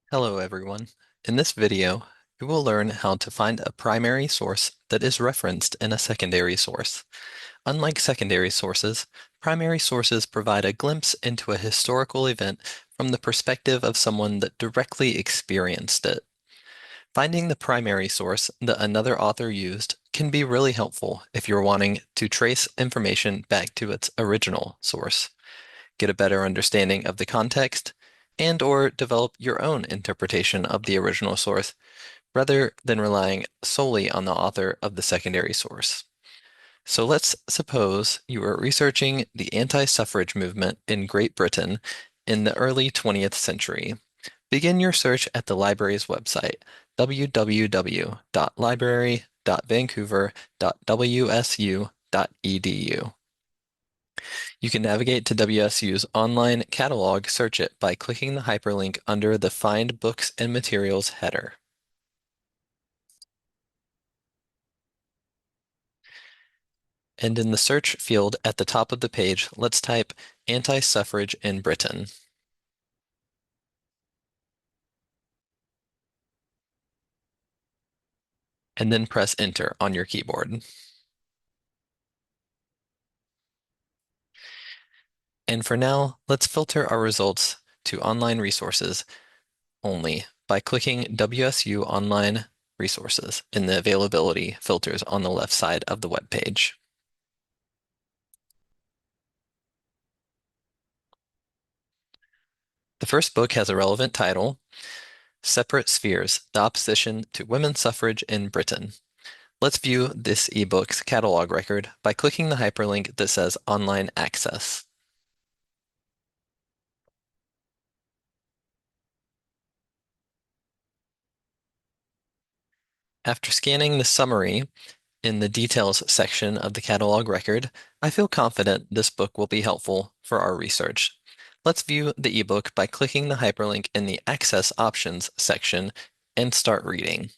Hello everyone. In this video, we will learn how to find a primary source that is referenced in a secondary source. Unlike secondary sources, primary sources provide a glimpse into a historical event from the perspective of someone that directly experienced it. Finding the primary source that another author used can be really helpful if you're wanting to trace information back to its original source, get a better understanding of the context, and or develop your own interpretation of the original source rather than relying solely on the author of the secondary source. So let's suppose you are researching the anti-suffrage movement in Great Britain in the early 20th century. Begin your search at the library's website, www.library.vancouver.wsu.edu. You can navigate to WSU's online catalog, search it by clicking the hyperlink under the Find Books and Materials header. And in the search field at the top of the page, let's type anti-suffrage in Britain. And then press enter on your keyboard. And for now, let's filter our results to online resources only by clicking WSU Online Resources in the availability filters on the left side of the web page. The first book has a relevant title, Separate Spheres, The Opposition to Women's Suffrage in Britain. Let's view this ebook's catalog record by clicking the hyperlink that says Online Access. After scanning the summary in the details section of the catalog record, I feel confident this book will be helpful for our research. Let's view the ebook by clicking the hyperlink in the Access Options section and start reading.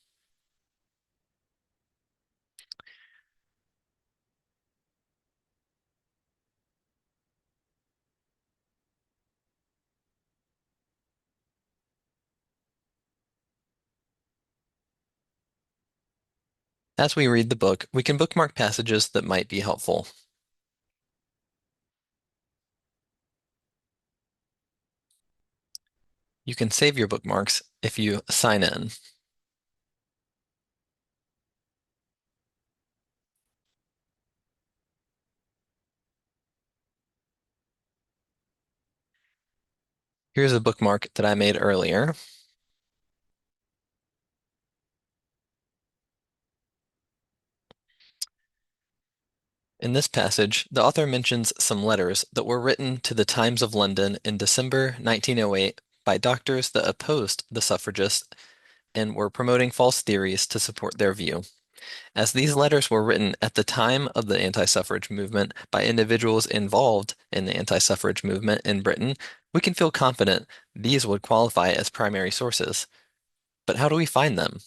As we read the book, we can bookmark passages that might be helpful. You can save your bookmarks if you sign in. Here's a bookmark that I made earlier. In this passage, the author mentions some letters that were written to the Times of London in December 1908 by doctors that opposed the suffragists and were promoting false theories to support their view. As these letters were written at the time of the anti-suffrage movement by individuals involved in the anti-suffrage movement in Britain, we can feel confident these would qualify as primary sources. But how do we find them?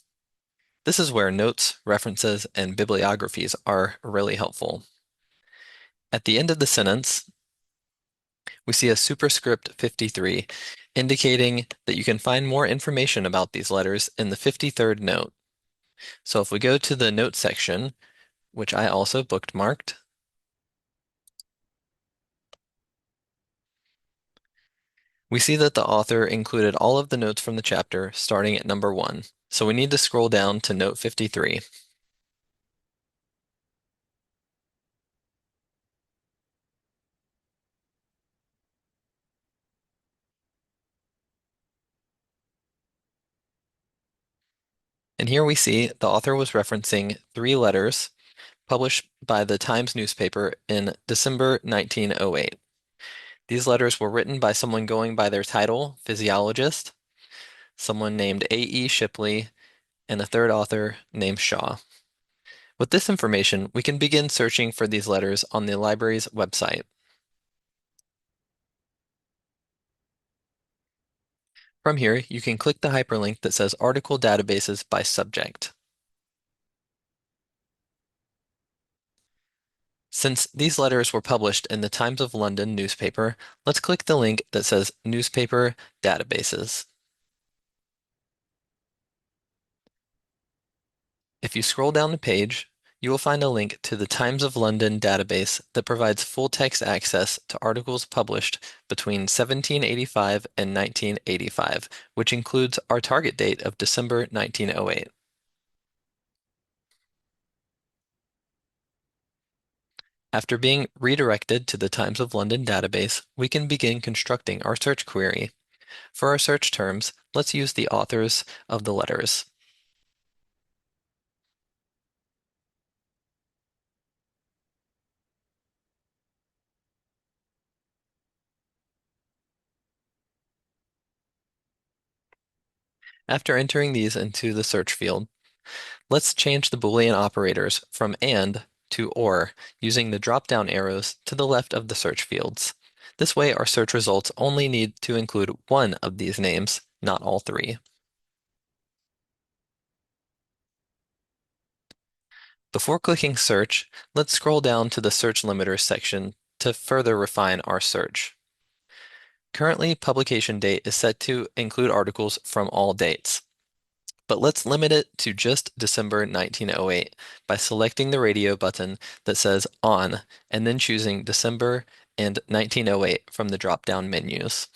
This is where notes, references, and bibliographies are really helpful. At the end of the sentence, we see a superscript 53 indicating that you can find more information about these letters in the 53rd note. So if we go to the note section, which I also bookmarked, we see that the author included all of the notes from the chapter starting at number 1. So we need to scroll down to note 53. And here we see the author was referencing 3 letters published by the Times newspaper in December 1908. These letters were written by someone going by their title, physiologist, someone named A.E. Shipley, and a third author named Shaw. With this information, we can begin searching for these letters on the library's website. From here, you can click the hyperlink that says Article Databases by Subject. Since these letters were published in the Times of London newspaper, let's click the link that says Newspaper Databases. If you scroll down the page, you will find a link to the Times of London database that provides full-text access to articles published between 1785 and 1985, which includes our target date of December 1908. After being redirected to the Times of London database, we can begin constructing our search query. For our search terms, let's use the authors of the letters. After entering these into the search field, let's change the Boolean operators from and to or using the drop-down arrows to the left of the search fields. This way, our search results only need to include one of these names, not all three. Before clicking search, let's scroll down to the search limiters section to further refine our search. Currently, publication date is set to include articles from all dates, but let's limit it to just December 1908 by selecting the radio button that says On and then choosing December and 1908 from the drop-down menus.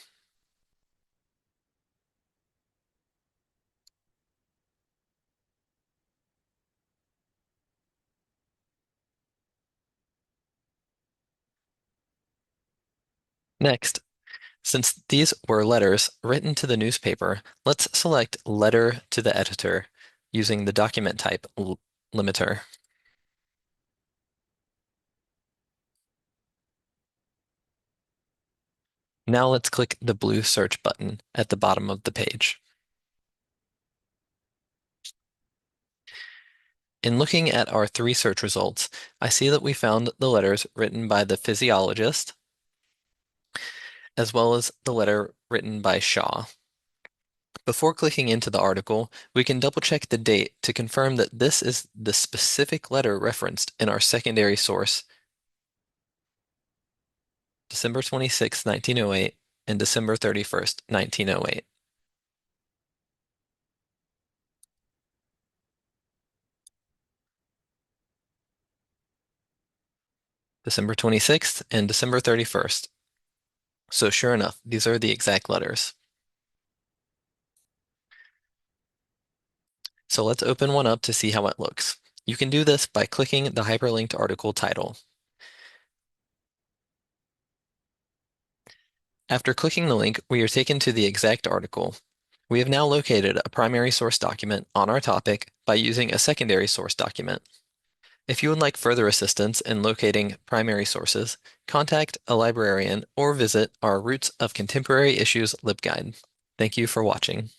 Next, since these were letters written to the newspaper, let's select Letter to the Editor using the document type limiter. Now let's click the blue search button at the bottom of the page. In looking at our three search results, I see that we found the letters written by the physiologist, as well as the letter written by Shaw. Before clicking into the article, we can double check the date to confirm that this is the specific letter referenced in our secondary source, December 26, 1908, and December 31st, 1908. December 26th and December 31st. So sure enough, these are the exact letters. So let's open one up to see how it looks. You can do this by clicking the hyperlinked article title. After clicking the link, we are taken to the exact article. We have now located a primary source document on our topic by using a secondary source document. If you would like further assistance in locating primary sources, contact a librarian or visit our Roots of Contemporary Issues LibGuide. Thank you for watching.